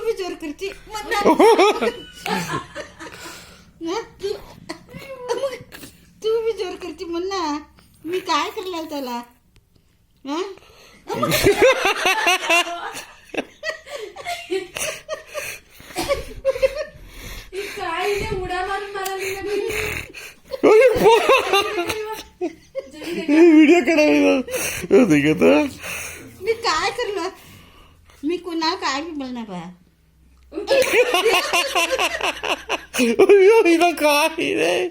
बी जोर करते म्हणा. तू बी जोर करते म्हणा. मी काय करणार त्याला? हा काय उड्या मारून मारायला व्हिडिओ काढायला मी काय करलं? मी कोणाला काय बी बोलणार बा. हिला काय रे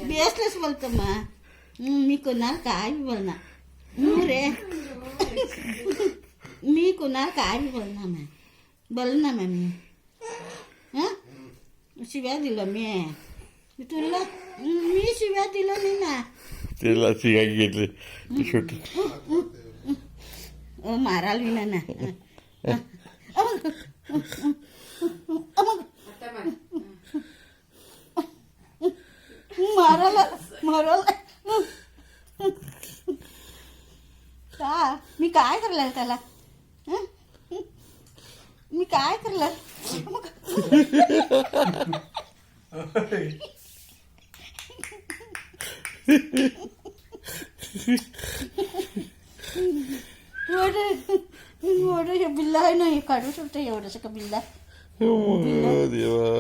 बेसलंच बोलतो मग. मी कोणाला काय बी बोलणार रे. मी कोणाला काय बी बोलणार नाही. बोलणार मग मी. शिव्या दिलं मी तुला. मी शिव्या दिलं नाही ना. त्याला शिकाय घेतले छोट मारायला विना ना. मारायला का मी काय करलं त्याला? मी काय करलं? एवढं हे बिल्ला आहे ना. हे काढू शकतो एवढंसं का बिल्ला? देवा.